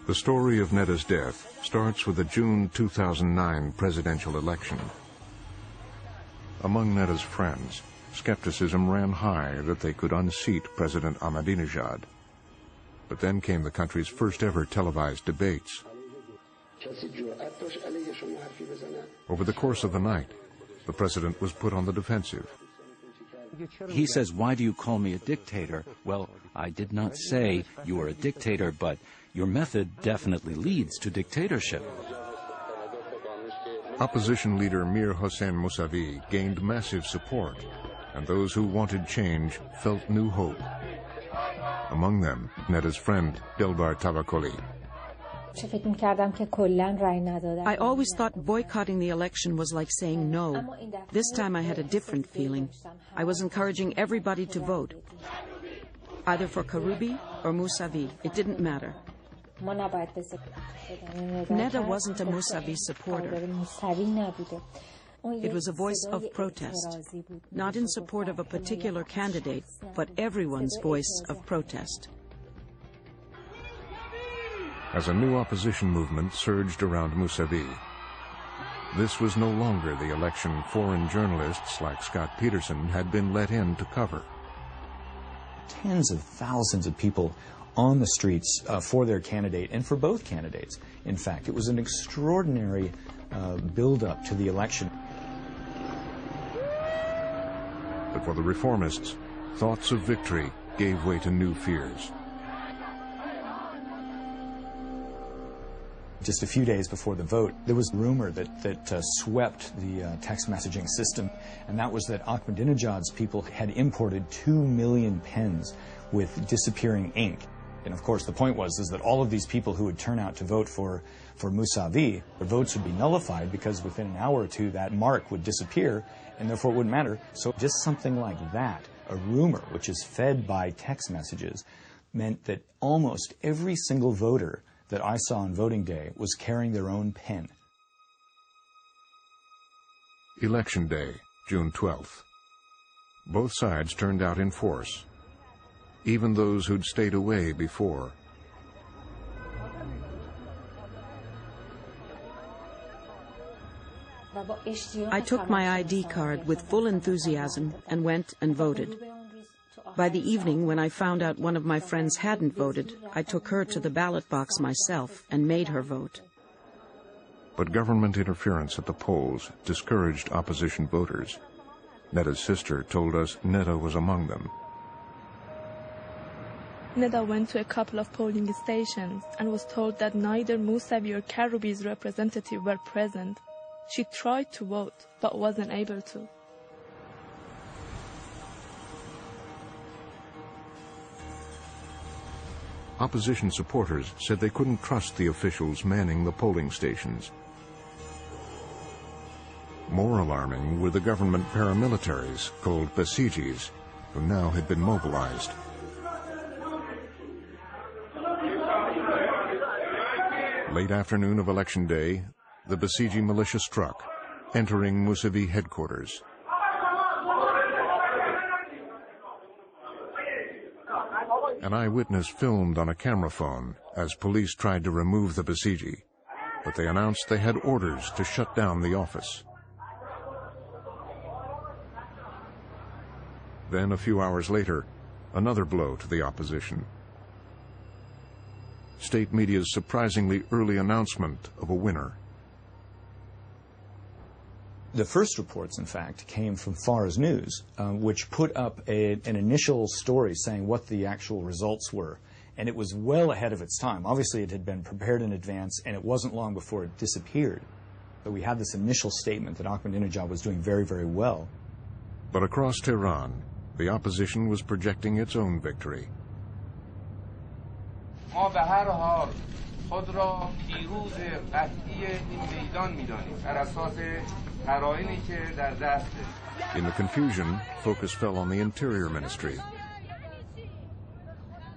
The story of Neda's death starts with the June 2009 presidential election. Among Neda's friends, skepticism ran high that they could unseat President Ahmadinejad. But then came the country's first ever televised debates. Over the course of the night, the president was put on the defensive. He says, "Why do you call me a dictator?" Well, I did not say you are a dictator, but your method definitely leads to dictatorship. Opposition leader Mir Hossein Mousavi gained massive support, and those who wanted change felt new hope. Among them, Neda's friend, Dilbar Tavakoli. I always thought boycotting the election was like saying no. This time I had a different feeling. I was encouraging everybody to vote, either for Karoubi or Mousavi. It didn't matter. Neda wasn't a Mousavi supporter. It was a voice of protest, not in support of a particular candidate, but everyone's voice of protest. As a new opposition movement surged around Mousavi, this was no longer the election foreign journalists like Scott Peterson had been let in to cover. Tens of thousands of people on the streets for their candidate and for both candidates. In fact, it was an extraordinary build-up to the election. But for the reformists, thoughts of victory gave way to new fears. Just a few days before the vote, there was a rumor that swept the text messaging system, and that was that Ahmadinejad's people had imported 2 million pens with disappearing ink. And of course, the point was that all of these people who would turn out to vote for Mousavi, their votes would be nullified because within an hour or two that mark would disappear, and therefore it wouldn't matter. So just something like that, a rumor which is fed by text messages, meant that almost every single voter that I saw on voting day was carrying their own pen. Election day, June 12th. Both sides turned out in force, even those who'd stayed away before. I took my ID card with full enthusiasm and went and voted. By the evening, when I found out one of my friends hadn't voted, I took her to the ballot box myself and made her vote. But government interference at the polls discouraged opposition voters. Neda's sister told us Neda was among them. Neda went to a couple of polling stations and was told that neither Mousavi or Karoubi's representative were present. She tried to vote, but wasn't able to. Opposition supporters said they couldn't trust the officials manning the polling stations. More alarming were the government paramilitaries, called Basijis, who now had been mobilized. Late afternoon of election day, the Basiji militia struck, entering Mousavi headquarters. An eyewitness filmed on a camera phone as police tried to remove the Basiji, but they announced they had orders to shut down the office. Then, a few hours later, another blow to the opposition. State media's surprisingly early announcement of a winner. The first reports, in fact, came from Fars News, which put up an initial story saying what the actual results were. And it was well ahead of its time. Obviously, it had been prepared in advance, and it wasn't long before it disappeared. But we had this initial statement that Ahmadinejad was doing very, very well. But across Tehran, the opposition was projecting its own victory. ما به هر حال خود را پیروز قطعی این میدان می‌دانیم بر اساس قرائنی که در دست داریم. In the confusion, focus fell on the Interior Ministry,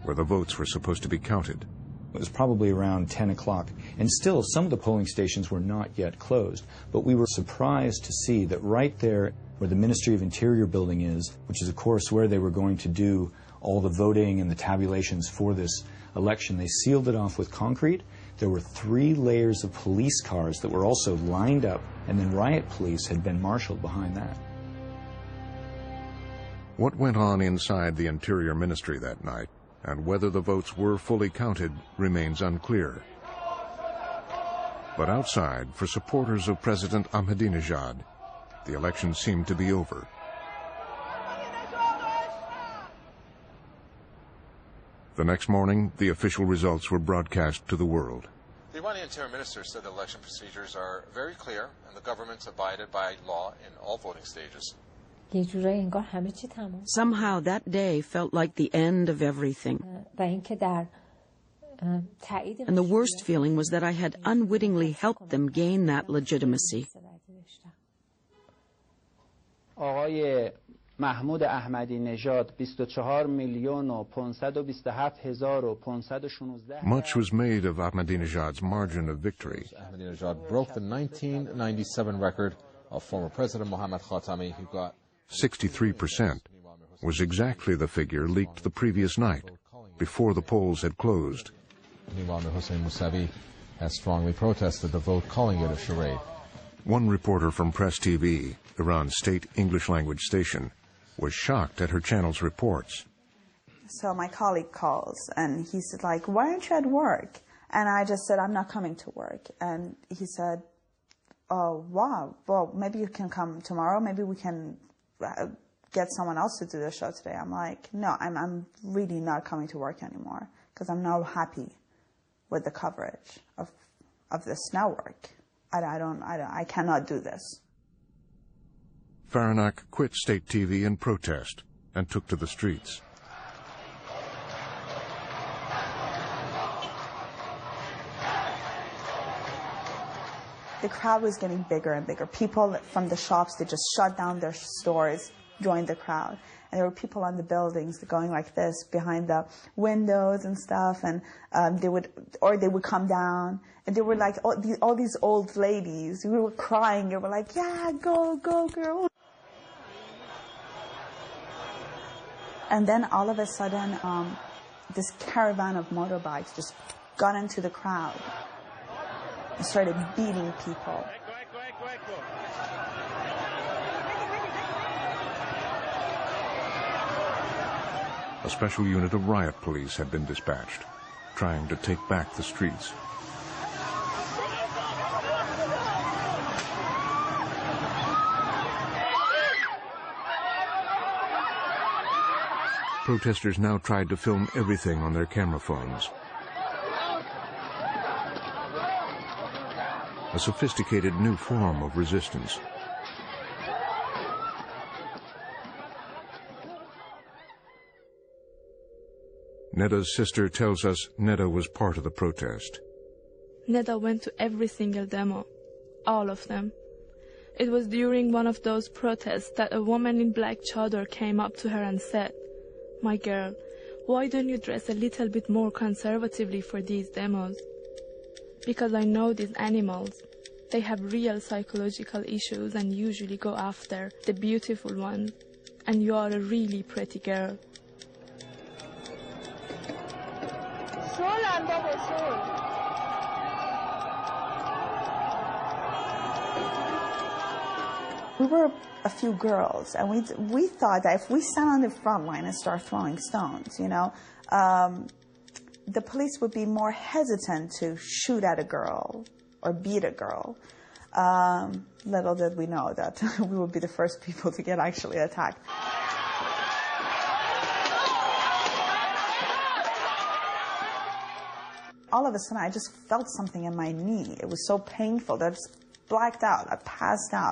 where the votes were supposed to be counted. It was probably around 10 o'clock, and still some of the polling stations were not yet closed, but we were surprised to see that right there where the Ministry of Interior building is, which is of course where they were going to do all the voting and the tabulations for this election, they sealed it off with concrete There were 3 layers of police cars that were also lined up, and then riot police had been marshaled behind that. What went on inside the Interior Ministry that night, and whether the votes were fully counted, remains unclear. But outside, for supporters of President Ahmadinejad, the election seemed to be over. The next morning, the official results were broadcast to the world. The Iranian Interior Minister said the election procedures are very clear and the government abided by law in all voting stages. Somehow that day felt like the end of everything. And the worst feeling was that I had unwittingly helped them gain that legitimacy. آقای محمود احمدی نژاد 24,527,516. Much was made of Ahmadinejad's margin of victory. Ahmadinejad broke the 1997 record of former President Mohammad Khatami, who got 63% was exactly the figure leaked the previous night, before the polls had closed. Meanwhile, Hossein Mousavi has strongly protested the vote, calling it a charade. One reporter from Press TV, Iran's state English-language station, was shocked at her channel's reports. So my colleague calls, and he said, like, why aren't you at work? And I just said, I'm not coming to work. And he said, oh, wow, well, maybe you can come tomorrow. Maybe we can get someone else to do the show today. I'm like, no, I'm really not coming to work anymore because I'm not happy with the coverage of this network. I cannot do this. Faranak quit state TV in protest and took to the streets. The crowd was getting bigger and bigger. People from the shops, they just shut down their stores, joined the crowd. And there were people on the buildings going like this behind the windows and stuff, and they would come down, and they were like all these old ladies. We were crying. They were like, yeah, go, go, girl. And then all of a sudden, this caravan of motorbikes just got into the crowd and started beating people. A special unit of riot police had been dispatched, trying to take back the streets. Protesters now tried to film everything on their camera phones. A sophisticated new form of resistance. Neda's sister tells us Neda was part of the protest. Neda went to every single demo, all of them. It was during one of those protests that a woman in black chador came up to her and said, "My girl, why don't you dress a little bit more conservatively for these demos? Because I know these animals. They have real psychological issues and usually go after the beautiful ones. And you are a really pretty girl." We were a few girls, and we thought that if we stand on the front line and start throwing stones, the police would be more hesitant to shoot at a girl or beat a girl. Little did we know that we would be the first people to get actually attacked. All of a sudden, I just felt something in my knee. It was so painful that I just blacked out. I passed out.